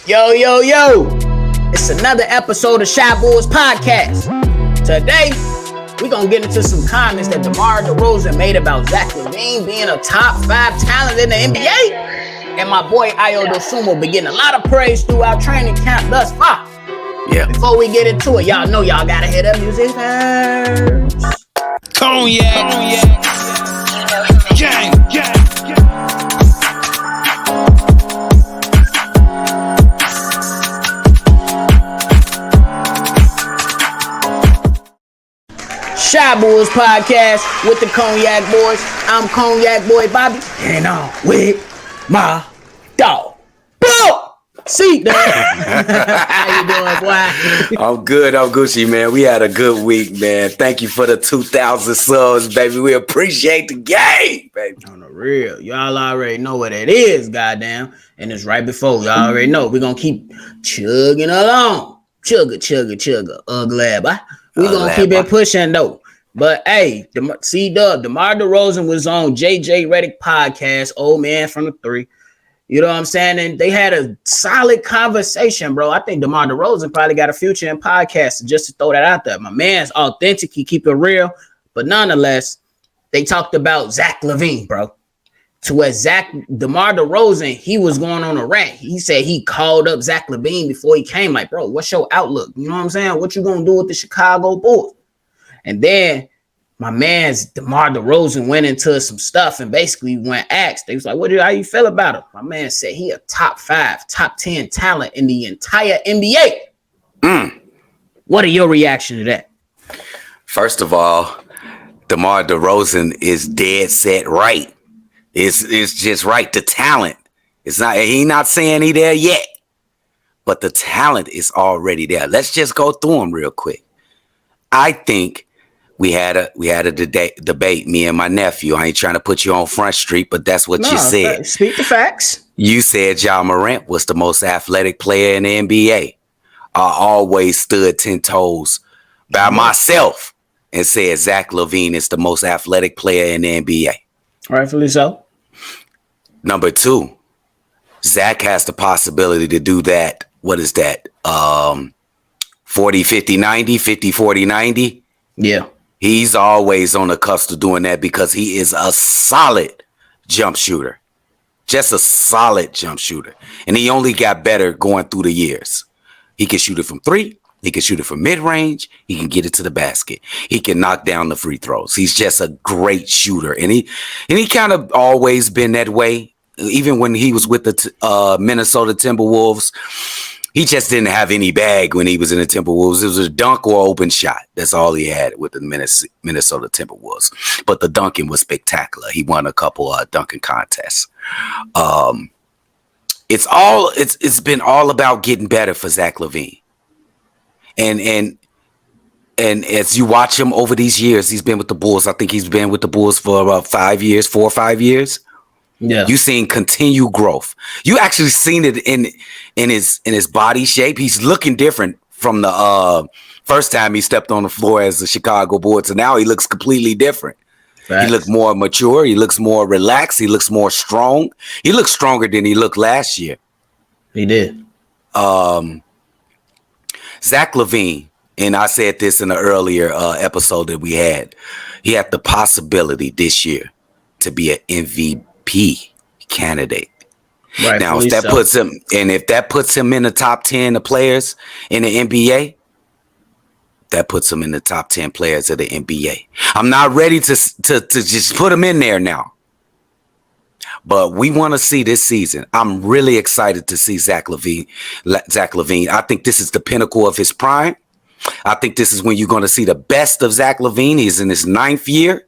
Yo, yo, yo. It's another episode of Shy Boys Podcast. Today, we're going to get into some comments that Demar Derozan made about Zach Lavine being a top 5 talent in the NBA. And my boy Ayo Dosunmu been getting a lot of praise throughout training camp thus far. Yeah. Before we get into it, y'all know y'all got to hear that music first. Cognac. Gang. Shy Boys Podcast with the Cognac Boys. I'm Cognac Boy Bobby, and I'm with my dog, Bro. CDubb. How you doing, boy? I'm good. I'm Gucci, man. We had a good week, man. Thank you for the 2,000 subs, baby. We appreciate the game, baby. On the real, y'all already know what it is, goddamn. And it's right before. Y'all already know. We're going to keep chugging along. Chugga. Ugly, boy. We're going to keep it pushing, though. But, hey, CDubb, Demar Derozan was on Reddick podcast, old man from the 3. You know what I'm saying? And they had a solid conversation, bro. I think Demar Derozan probably got a future in podcasting, just to throw that out there. My man's authentic. He keep it real. But nonetheless, they talked about Zach Lavine, bro. To where Demar Derozan, he was going on a rant. He said he called up Zach Lavine before he came. Like, bro, what's your outlook? You know what I'm saying? What you going to do with the Chicago Bulls? And then my man's Demar Derozan went into some stuff and basically went asked. They was like, how you feel about him? My man said he a top 5, top 10 talent in the entire NBA. What are your reaction to that? First of all, Demar Derozan is dead set right. It's just right. The talent. He not saying he there yet. But the talent is already there. Let's just go through them real quick. I think we had a debate, me and my nephew. I ain't trying to put you on Front Street, but that's what you said. Speak the facts. You said Ja Morant was the most athletic player in the NBA. I always stood 10 toes by myself and said Zach Lavine is the most athletic player in the NBA. Rightfully so. Number 2, Zach has the possibility to do that. What is that? 40, 50, 90, 50, 40, 90. Yeah. He's always on the cusp of doing that because he is a solid jump shooter. Just a solid jump shooter. And he only got better going through the years. He can shoot it from 3. He can shoot it from mid-range. He can get it to the basket. He can knock down the free throws. He's just a great shooter. And he kind of always been that way. Even when he was with the Minnesota Timberwolves, he just didn't have any bag when he was in the Timberwolves. It was a dunk or open shot. That's all he had with the Minnesota Timberwolves. But the dunking was spectacular. He won a couple dunking contests. It's been all about getting better for Zach Lavine. And as you watch him over these years, he's been with the Bulls. I think he's been with the Bulls for about 4 or 5 years. Yeah, you seen continued growth. You actually seen it in his body shape. He's looking different from the first time he stepped on the floor as a Chicago Bull. So now he looks completely different. Facts. He looks more mature. He looks more relaxed. He looks more strong. He looks stronger than he looked last year. He did. Zach Lavine, and I said this in an earlier episode that we had. He had the possibility this year to be an MVP candidate. Right, now, if that puts him in the top 10 of players in the NBA, that puts him in the top 10 players of the NBA. I'm not ready to just put him in there now. But we want to see this season. I'm really excited to see Zach Lavine. I think this is the pinnacle of his prime. I think this is when you're going to see the best of Zach Lavine. He's in his 9th year.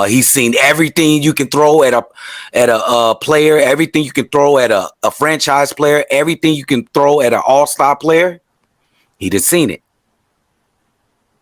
He's seen everything you can throw at a player, everything you can throw at a franchise player, everything you can throw at an all-star player. He done seen it.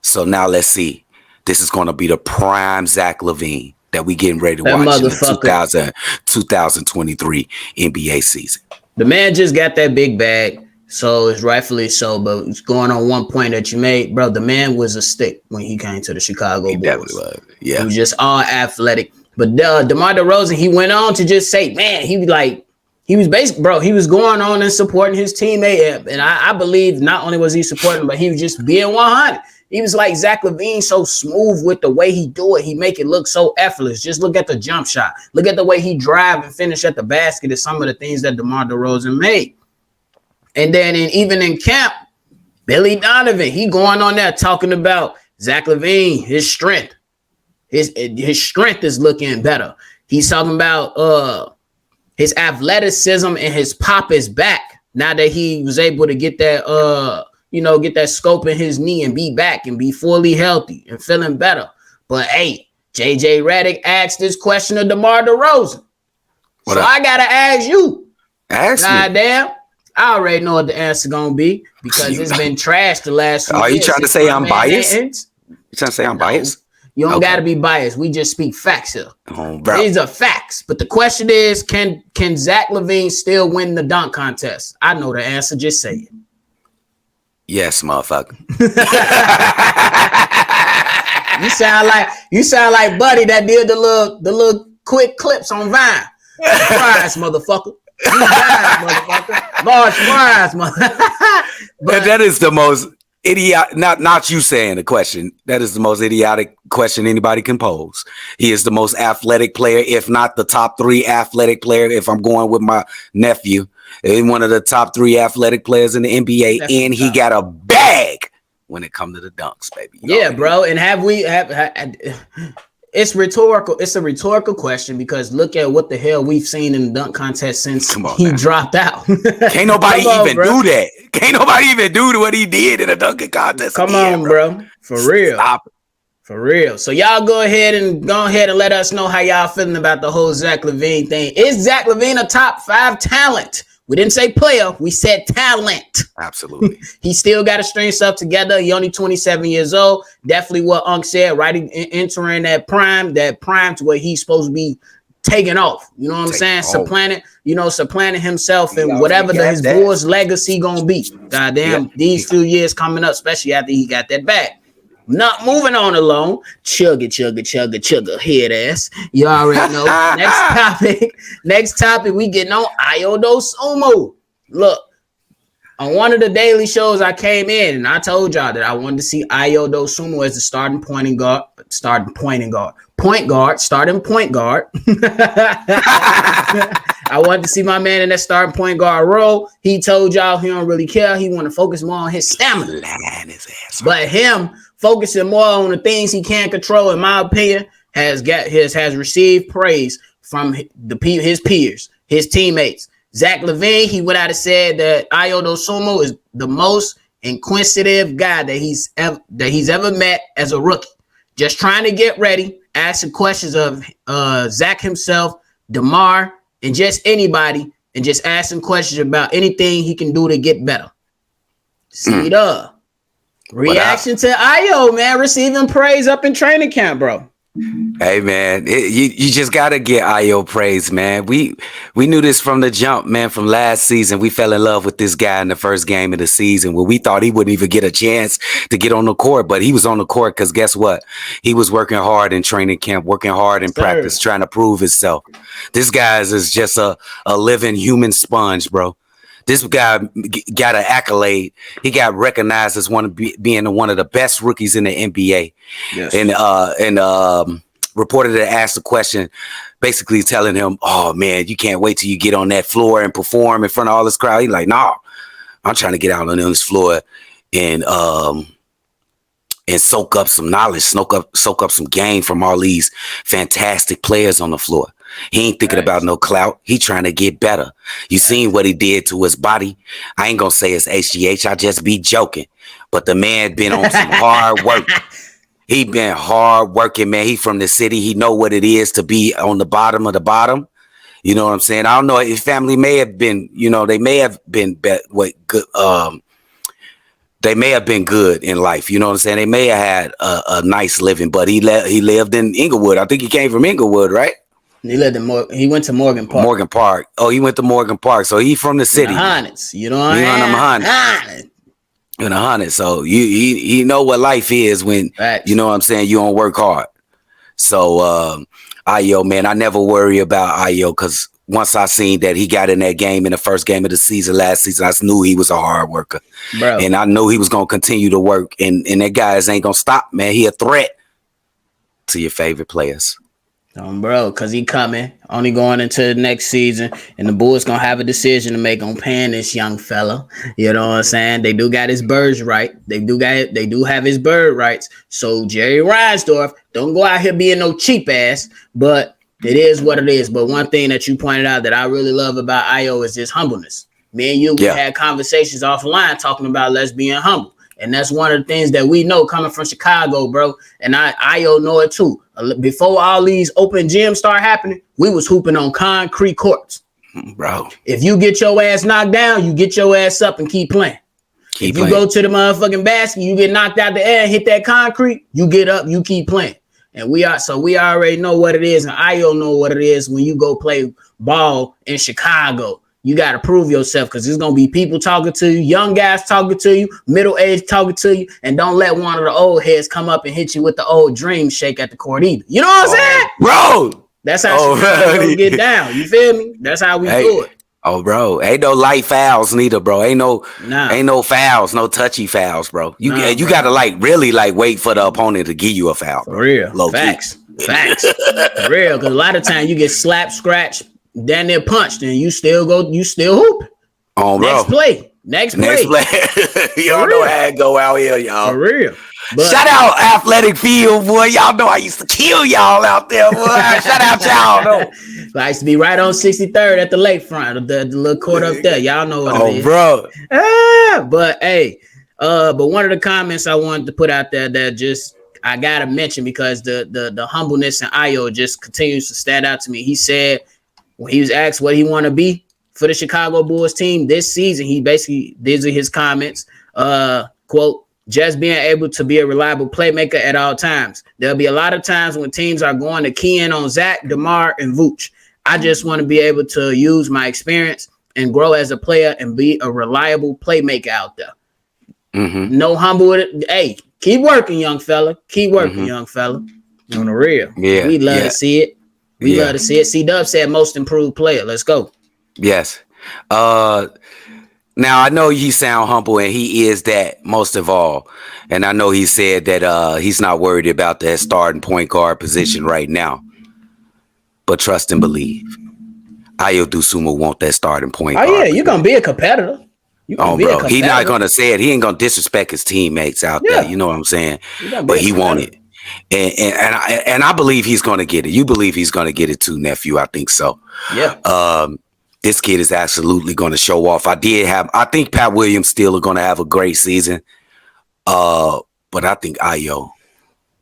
So now let's see. This is going to be the prime Zach Lavine that we getting ready to watch in the 2023 NBA season. The man just got that big bag. So it's rightfully so, but it's going on one point that you made, bro. The man was a stick when he came to the Chicago Bulls. Definitely was. Yeah, he was just all athletic. But DeMar DeRozan, he went on to just say, man, he he was basically, bro, he was going on and supporting his teammate. And I believe not only was he supporting, but he was just being 100. He was like Zach Lavine, so smooth with the way he do it. He make it look so effortless. Just look at the jump shot. Look at the way he drive and finish at the basket is some of the things that Demar Derozan made. And then even in camp, Billy Donovan, he going on there talking about Zach Lavine, his strength. His strength is looking better. He's talking about his athleticism and his pop is back now that he was able to get that get that scope in his knee and be back and be fully healthy and feeling better. But hey, JJ Reddick asked this question of DeMar DeRozan. So I gotta ask you. Ask me. Goddamn. I already know what the answer gonna be because it's been trashed the last few years. Are you trying to say I'm biased? You trying to say I'm biased? You don't gotta be biased. We just speak facts here. Bro. These are facts. But the question is, can Zach Lavine still win the dunk contest? I know the answer. Just say it. Yes, motherfucker. You sound like Buddy that did the little quick clips on Vine. Surprise, motherfucker. Large surprise, motherfucker. But that is the most idiotic. Not you saying the question. That is the most idiotic question anybody can pose. He is the most athletic player, if not the top 3 athletic player. If I'm going with my nephew. One of the top 3 athletic players in the NBA, definitely. And he got a bag when it comes to the dunks, baby. Bro. And it's rhetorical. It's a rhetorical question because look at what the hell we've seen in the dunk contest since he dropped out. Can't nobody even do that. Can't nobody even do what he did in a dunking contest. Come on, bro. For real. Stop it. For real. So y'all go ahead and let us know how y'all feeling about the whole Zach Lavine thing. Is Zach Lavine a top 5 talent? We didn't say player. We said talent. Absolutely. He still got to string stuff together. He only 27 years old. Definitely what Unc said, right? Entering that prime to where he's supposed to be taking off. You know what I'm saying? Supplanting himself and whatever his Bulls legacy gonna be. Goddamn, these few years coming up, especially after he got that back. Not moving on alone. Chugga, head ass. You already know. Next topic, we getting on Ayo Dosunmu. Look, on one of the daily shows I came in and I told y'all that I wanted to see Ayo Dosunmu as the starting point guard. I wanted to see my man in that starting point guard role. He told y'all he don't really care. He want to focus more on his stamina. But him focusing more on the things he can't control, in my opinion, has received praise from his peers, his teammates. Zach Lavine, he went out and said that Ayo Dosunmu is the most inquisitive guy that he's ever met as a rookie. Just trying to get ready, asking questions of Zach himself, DeMar, and just anybody, and just asking questions about anything he can do to get better. CDubb. Reaction to Ayo, man, receiving praise up in training camp, bro. Hey, man, you just got to get Ayo praise, man. We knew this from the jump, man, from last season. We fell in love with this guy in the first game of the season where we thought he wouldn't even get a chance to get on the court, but he was on the court because guess what? He was working hard in training camp, working hard in practice, trying to prove himself. This guy is just a living human sponge, bro. This guy got an accolade. He got recognized as being one of the best rookies in the NBA. Yes. And reported to ask the question, basically telling him, "Oh man, you can't wait till you get on that floor and perform in front of all this crowd." He's like, "No, I'm trying to get out on this floor and soak up some knowledge, soak up some game from all these fantastic players on the floor." He ain't thinking about no clout. He trying to get better. You seen what he did to his body. I ain't gonna say it's HGH. I just be joking. But the man been on some hard work. He been hard working, man. He from the city. He know what it is to be on the bottom of the bottom. You know what I'm saying? I don't know. His family may have been, they may have been good. They may have been good in life. You know what I'm saying? They may have had a nice living, but he lived in Inglewood. I think he came from Inglewood, right? He went to Morgan Park. Morgan Park. Oh, he went to Morgan Park. So he from the city. Hornets. You know what I mean? In the Hornets. So you know what life is when you know what I'm saying, you don't work hard. So Ayo, man, I never worry about Ayo because once I seen that he got in that game in the first game of the season last season, I knew he was a hard worker. Bro. And I knew he was going to continue to work. And that guys ain't going to stop, man. He a threat to your favorite players. Bro, because he coming, only going into the next season, and the Bulls going to have a decision to make on paying this young fella. You know what I'm saying? They do got his birds right. They do have his bird rights. So Jerry Reinsdorf, don't go out here being no cheap ass, but it is what it is. But one thing that you pointed out that I really love about Ayo is his humbleness. Me and you, we had conversations offline talking about let's being humble. And that's one of the things that we know coming from Chicago, bro. And Ayo know it too. Before all these open gyms start happening, we was hooping on concrete courts. Bro. If you get your ass knocked down, you get your ass up and keep playing. If you go to the motherfucking basket, you get knocked out the air and hit that concrete, you get up, you keep playing. And we already know what it is. And Ayo know what it is when you go play ball in Chicago. You got to prove yourself because there's going to be people talking to you, young guys talking to you, middle-aged talking to you, and don't let one of the old heads come up and hit you with the old dream shake at the court either. You know what I'm saying? Bro. That's how Chicago get down. You feel me? That's how we do it. Oh, bro. Ain't no light fouls neither, bro. Ain't no fouls, no touchy fouls, bro. You got to really wait for the opponent to give you a foul. For real. Facts. For real. Because a lot of times you get slapped, scratched, then they're punched, and you still hoop. Oh, bro. Next play. Y'all know how it go out here, y'all. For real. But shout out Athletic Field, boy. Y'all know I used to kill y'all out there, boy. Shout out y'all, though. I used to be right on 63rd at the lakefront, the little court up there. Y'all know what it is. Bro. But hey, but one of the comments I wanted to put out there that just I gotta mention because the humbleness in Ayo just continues to stand out to me. He said when he was asked what he want to be for the Chicago Bulls team this season, these are his comments. Quote, just being able to be a reliable playmaker at all times. There'll be a lot of times when teams are going to key in on Zach, DeMar, and Vooch. I just want to be able to use my experience and grow as a player and be a reliable playmaker out there. Mm-hmm. No humble with it. Hey, keep working, young fella. Keep working, young fella. On the real. Yeah. We love to see it. We love to see it. CDubb said most improved player. Let's go. Yes. Now I know he sound humble and he is that most of all. And I know he said that he's not worried about that starting point guard position right now. But trust and believe. Ayo Dosunmu want that starting point guard. Oh yeah, you're gonna be a competitor. Bro, he's not gonna say it. He ain't gonna disrespect his teammates out there. You know what I'm saying? But he want it. And I believe he's gonna get it. You believe he's gonna get it too, nephew. I think so. Yeah. This kid is absolutely going to show off. I think Pat Williams still are going to have a great season. But I think Ayo,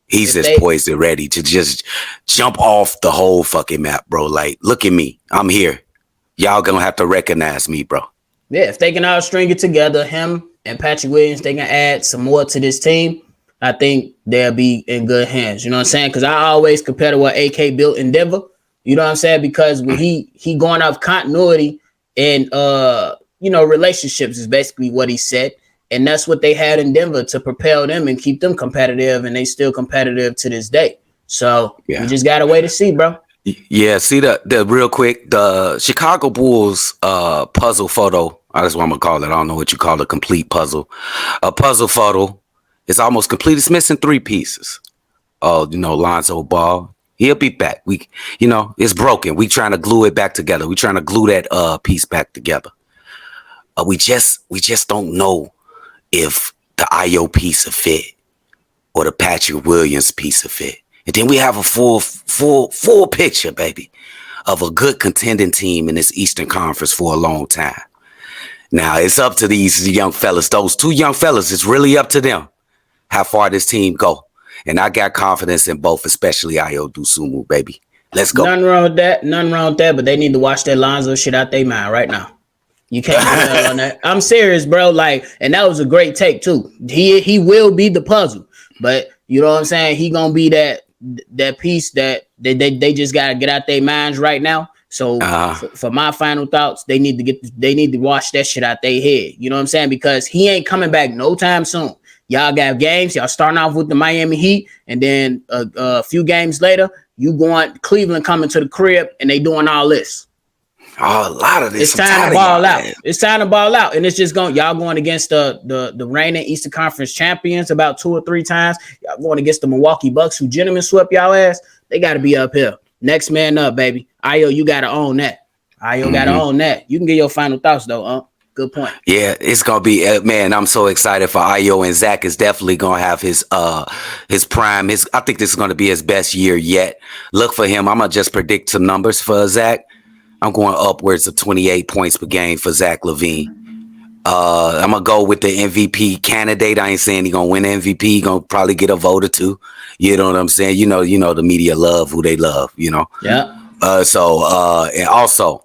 he's poised and ready to just jump off the whole fucking map, bro. Like, look at me. I'm here. Y'all going to have to recognize me, bro. Yeah, if they can all string it together, him and Patrick Williams, they can add some more to this team. I think they'll be in good hands. You know what I'm saying? Because I always compare to what AK built in Denver. You know what I'm saying? Because when he going off continuity and relationships is basically what he said. And that's what they had in Denver to propel them and keep them competitive, and they still competitive to this day. So we just gotta wait to see, bro. Yeah, see the real quick, the Chicago Bulls puzzle photo. That's what I'm gonna call it. I don't know what you call a complete puzzle. A puzzle photo is almost complete. It's missing 3 pieces. Lonzo Ball. He'll be back. It's broken. We trying to glue it back together. We trying to glue that piece back together. We just don't know if the Ayo piece of fit or the Patrick Williams piece of fit. And then we have a full picture, baby, of a good contending team in this Eastern Conference for a long time. Now it's up to these young fellas. Those 2 young fellas, it's really up to them how far this team go. And I got confidence in both, especially Ayo Dosunmu, baby. Let's go. Nothing wrong with that. But they need to watch that Lonzo shit out their mind right now. You can't do on that. I'm serious, bro. And that was a great take too. He will be the puzzle, but you know what I'm saying. He gonna be that piece that they just gotta get out their minds right now. So for my final thoughts, they need to wash that shit out their head. You know what I'm saying? Because he ain't coming back no time soon. Y'all got games. Y'all starting off with the Miami Heat, and then a few games later, you going Cleveland coming to the crib, and they doing all this. Oh, a lot of this. It's time to ball out. It's time to ball out. And it's just y'all going against the reigning Eastern Conference champions about 2 or 3 times. Y'all going against the Milwaukee Bucks, who gentlemen swept y'all ass. They got to be up here. Next man up, baby. Ayo, you got to own that. Ayo got to own that. You can get your final thoughts, though, Good point. Yeah, it's gonna be man. I'm so excited for Ayo, and Zach is definitely gonna have his prime. I think this is gonna be his best year yet. Look for him. I'm gonna just predict some numbers for Zach. I'm going upwards of 28 points per game for Zach Lavine. I'm gonna go with the MVP candidate. I ain't saying he gonna win MVP. He gonna probably get a vote or two. You know what I'm saying? You know the media love who they love. You know. Yeah. And also.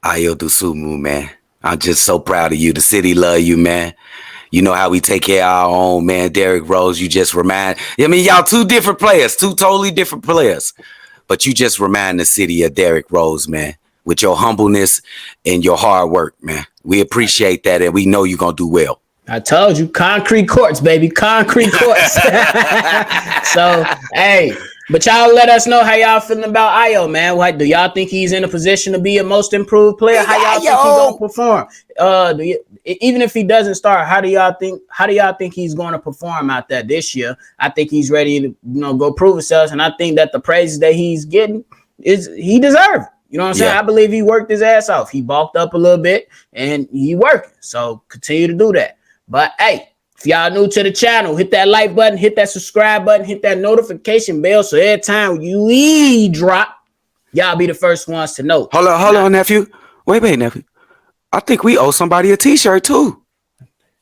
Ayo Dosunmu, man. I'm just so proud of you. The city love you, man. You know how we take care of our own, man. Derrick Rose, you just remind. I mean, y'all 2 different players, 2 totally different players. But you just remind the city of Derrick Rose, man, with your humbleness and your hard work, man. We appreciate that, and we know you're going to do well. I told you, concrete courts, baby. Concrete courts. So, hey. But y'all let us know how y'all feeling about Ayo, man. What do y'all think he's in a position to be a most improved player? How y'all think he's gonna perform? Even if he doesn't start, how do y'all think he's gonna perform out there this year? I think he's ready to go prove himself, and I think that the praises that he's getting he deserves. You know what I'm saying? I believe he worked his ass off. He bulked up a little bit and he working. So continue to do that. But hey. If y'all new to the channel, hit that like button, hit that subscribe button, hit that notification bell so every time we drop, y'all be the first ones to know. Hold on, nephew. Wait, nephew. I think we owe somebody a t-shirt too.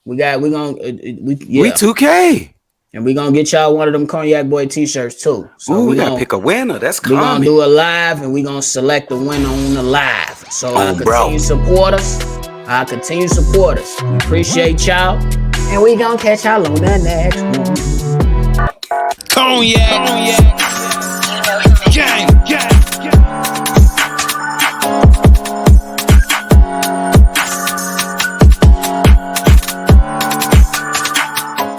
We 2K. And we're gonna get y'all one of them Cognac Boy t-shirts too. So we gotta pick a winner. That's coming. We're gonna do a live and we're gonna select the winner on the live. So continue to support us. We appreciate y'all. And we gonna catch y'all on the next one. Cognac. Gang.